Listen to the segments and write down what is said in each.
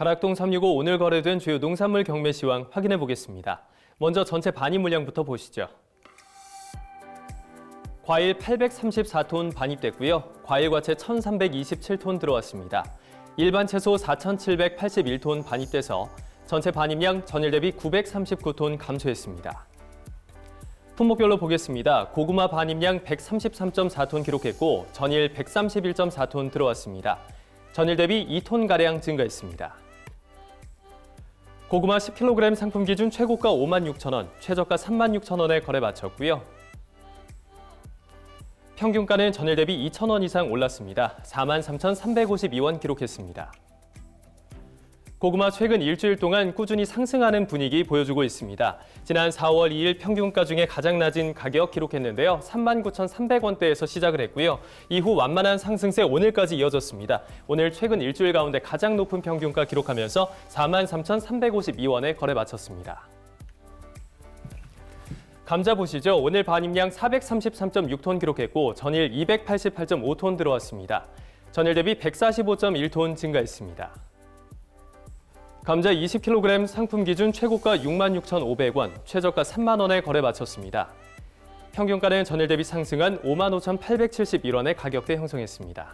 가락동 365 오늘 거래된 주요 농산물 경매 시황 확인해 보겠습니다. 먼저 전체 반입 물량부터 보시죠. 과일 834톤 반입됐고요. 과일 과채 1,327톤 들어왔습니다. 일반 채소 4,781톤 반입돼서 전체 반입량 전일 대비 939톤 감소했습니다. 품목별로 보겠습니다. 고구마 반입량 133.4톤 기록했고 전일 131.4톤 들어왔습니다. 전일 대비 2톤가량 증가했습니다. 고구마 10kg 상품 기준 최고가 56,000원, 최저가 36,000원에 거래 마쳤고요. 평균가는 전일 대비 2,000원 이상 올랐습니다. 43,352원 기록했습니다. 고구마 최근 일주일 동안 꾸준히 상승하는 분위기 보여주고 있습니다. 지난 4월 2일 평균가 중에 가장 낮은 가격 기록했는데요. 39,300원대에서 시작을 했고요. 이후 완만한 상승세 오늘까지 이어졌습니다. 오늘 최근 일주일 가운데 가장 높은 평균가 기록하면서 43,352원에 거래 마쳤습니다. 감자 보시죠. 오늘 반입량 433.6톤 기록했고 전일 288.5톤 들어왔습니다. 전일 대비 145.1톤 증가했습니다. 감자 20kg 상품 기준 최고가 66,500원, 최저가 3만 원에 거래 마쳤습니다. 평균가는 전일 대비 상승한 55,871원의 가격대 형성했습니다.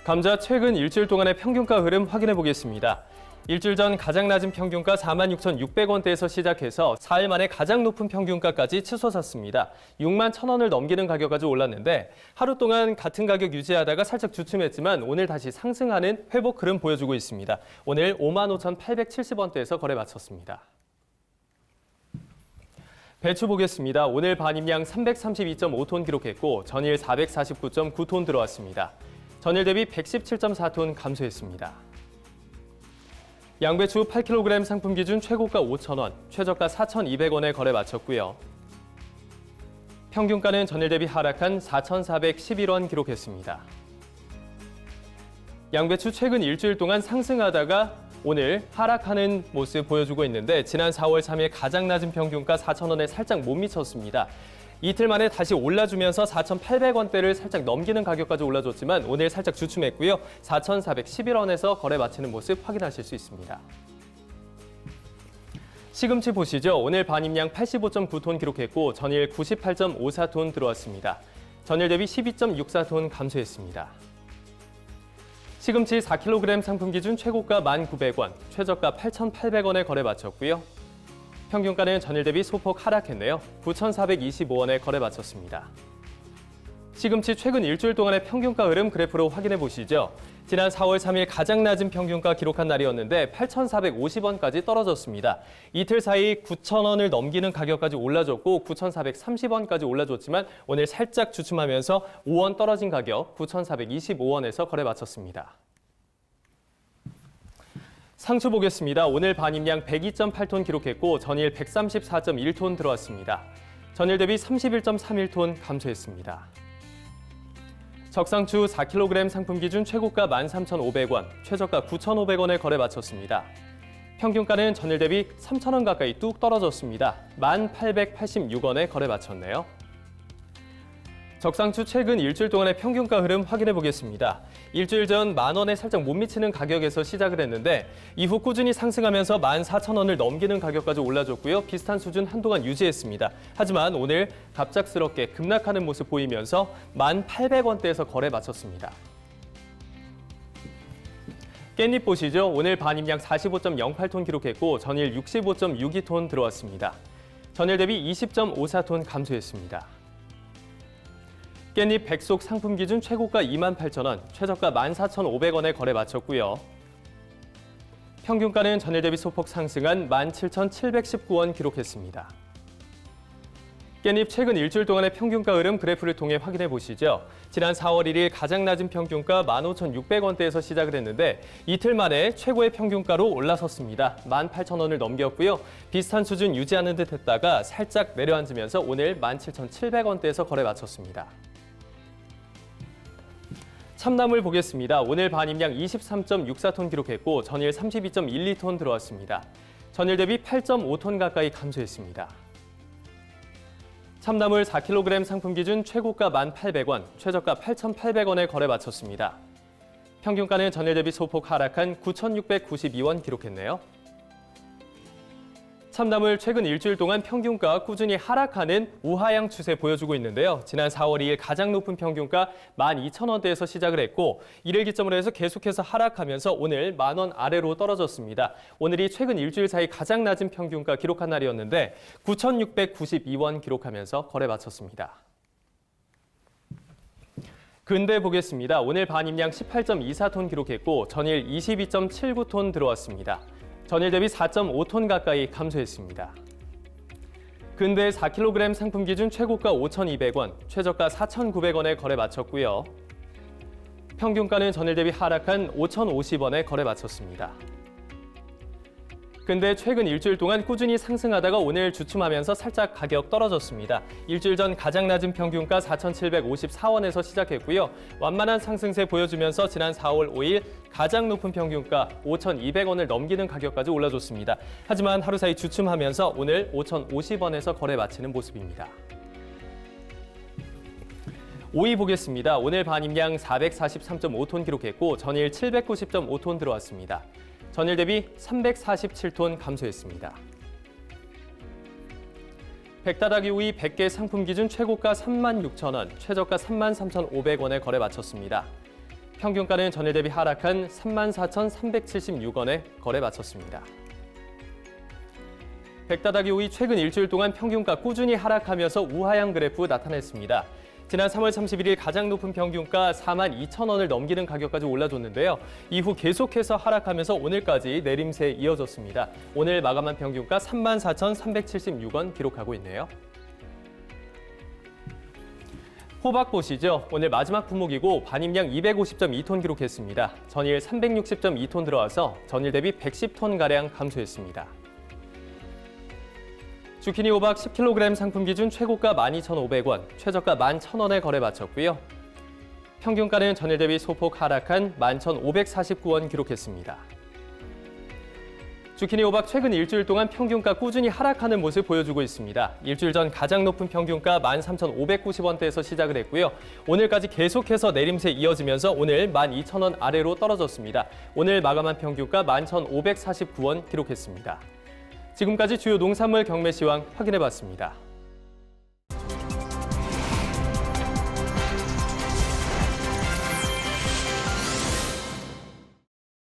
감자 최근 일주일 동안의 평균가 흐름 확인해 보겠습니다. 일주일 전 가장 낮은 평균가 46,600원대에서 시작해서 4일 만에 가장 높은 평균가까지 치솟았습니다. 61,000원을 넘기는 가격까지 올랐는데 하루 동안 같은 가격 유지하다가 살짝 주춤했지만 오늘 다시 상승하는 회복 흐름 보여주고 있습니다. 오늘 55,870원대에서 거래 마쳤습니다. 배추 보겠습니다. 오늘 반입량 332.5톤 기록했고 전일 449.9톤 들어왔습니다. 전일 대비 117.4톤 감소했습니다. 양배추 8kg 상품 기준 최고가 5,000원, 최저가 4,200원에 거래 마쳤고요. 평균가는 전일 대비 하락한 4,411원 기록했습니다. 양배추 최근 일주일 동안 상승하다가 오늘 하락하는 모습 보여주고 있는데 지난 4월 3일 가장 낮은 평균가 4,000원에 살짝 못 미쳤습니다. 이틀 만에 다시 올라주면서 4,800원대를 살짝 넘기는 가격까지 올라줬지만 오늘 살짝 주춤했고요. 4,411원에서 거래 마치는 모습 확인하실 수 있습니다. 시금치 보시죠. 오늘 반입량 85.9톤 기록했고 전일 98.54톤 들어왔습니다. 전일 대비 12.64톤 감소했습니다. 시금치 4kg 상품 기준 최고가 1,900원, 최저가 8,800원에 거래 마쳤고요. 평균가는 전일 대비 소폭 하락했네요. 9,425원에 거래 마쳤습니다. 시금치 최근 일주일 동안의 평균가 흐름 그래프로 확인해 보시죠. 지난 4월 3일 가장 낮은 평균가 기록한 날이었는데 8,450원까지 떨어졌습니다. 이틀 사이 9,000원을 넘기는 가격까지 올라줬고 9,430원까지 올라줬지만 오늘 살짝 주춤하면서 5원 떨어진 가격 9,425원에서 거래 마쳤습니다. 상추 보겠습니다. 오늘 반입량 102.8톤 기록했고 전일 134.1톤 들어왔습니다. 전일 대비 31.31톤 감소했습니다. 적상추 4kg 상품 기준 최고가 13,500원, 최저가 9,500원에 거래 마쳤습니다. 평균가는 전일 대비 3,000원 가까이 뚝 떨어졌습니다. 1,886원에 거래 마쳤네요. 적상추 최근 일주일 동안의 평균가 흐름 확인해 보겠습니다. 일주일 전 10,000원에 살짝 못 미치는 가격에서 시작을 했는데 이후 꾸준히 상승하면서 14,000원을 넘기는 가격까지 올라줬고요. 비슷한 수준 한동안 유지했습니다. 하지만 오늘 갑작스럽게 급락하는 모습 보이면서 1,800원대에서 거래 마쳤습니다. 깻잎 보시죠. 오늘 반입량 45.08톤 기록했고 전일 65.62톤 들어왔습니다. 전일 대비 20.54톤 감소했습니다. 깻잎 백속 상품 기준 최고가 28,000원, 최저가 14,500원에 거래 마쳤고요. 평균가는 전일 대비 소폭 상승한 17,719원 기록했습니다. 깻잎 최근 일주일 동안의 평균가 흐름 그래프를 통해 확인해 보시죠. 지난 4월 1일 가장 낮은 평균가 15,600원대에서 시작을 했는데 이틀 만에 최고의 평균가로 올라섰습니다. 18,000원을 넘겼고요. 비슷한 수준 유지하는 듯 했다가 살짝 내려앉으면서 오늘 17,700원대에서 거래 마쳤습니다. 참나물 보겠습니다. 오늘 반입량 23.64톤 기록했고 전일 32.12톤 들어왔습니다. 전일 대비 8.5톤 가까이 감소했습니다. 참나물 4kg 상품 기준 최고가 1,800원, 최저가 8,800원에 거래 마쳤습니다. 평균가는 전일 대비 소폭 하락한 9,692원 기록했네요. 참나물 최근 일주일 동안 평균가 꾸준히 하락하는 우하향 추세 보여주고 있는데요. 지난 4월 2일 가장 높은 평균가 12,000원대에서 시작을 했고 이를 기점으로 해서 계속해서 하락하면서 오늘 10,000원 아래로 떨어졌습니다. 오늘이 최근 일주일 사이 가장 낮은 평균가 기록한 날이었는데 9,692원 기록하면서 거래 마쳤습니다. 근대 보겠습니다. 오늘 반입량 18.24톤 기록했고 전일 22.79톤 들어왔습니다. 전일 대비 4.5톤 가까이 감소했습니다. 근대 4kg 상품 기준 최고가 5,200원, 최저가 4,900원에 거래 마쳤고요. 평균가는 전일 대비 하락한 5,050원에 거래 마쳤습니다. 근데 최근 일주일 동안 꾸준히 상승하다가 오늘 주춤하면서 살짝 가격 떨어졌습니다. 일주일 전 가장 낮은 평균가 4,754원에서 시작했고요. 완만한 상승세 보여주면서 지난 4월 5일 가장 높은 평균가 5,200원을 넘기는 가격까지 올라줬습니다. 하지만 하루 사이 주춤하면서 오늘 5,050원에서 거래 마치는 모습입니다. 오이 보겠습니다. 오늘 반입량 443.5톤 기록했고 전일 790.5톤 들어왔습니다. 전일 대비 347톤 감소했습니다. 백다다기 오이 100개 상품 기준 최고가 36,000원, 최저가 33,500원에 거래 마쳤습니다. 평균가는 전일 대비 하락한 34,376원에 거래 마쳤습니다. 백다다기 오이 최근 일주일 동안 평균가 꾸준히 하락하면서 우하향 그래프 나타냈습니다. 지난 3월 31일 가장 높은 평균가 42,000원을 넘기는 가격까지 올라줬는데요. 이후 계속해서 하락하면서 오늘까지 내림세에 이어졌습니다. 오늘 마감한 평균가 34,376원 기록하고 있네요. 호박 보시죠. 오늘 마지막 품목이고 반입량 250.2톤 기록했습니다. 전일 360.2톤 들어와서 전일 대비 110톤가량 감소했습니다. 주키니 호박 10kg 상품 기준 최고가 12,500원, 최저가 11,000원에 거래 마쳤고요. 평균가는 전일 대비 소폭 하락한 11,549원 기록했습니다. 주키니 호박 최근 일주일 동안 평균가 꾸준히 하락하는 모습 보여주고 있습니다. 일주일 전 가장 높은 평균가 13,590원대에서 시작을 했고요. 오늘까지 계속해서 내림세 이어지면서 오늘 12,000원 아래로 떨어졌습니다. 오늘 마감한 평균가 11,549원 기록했습니다. 지금까지 주요 농산물 경매 시황 확인해봤습니다.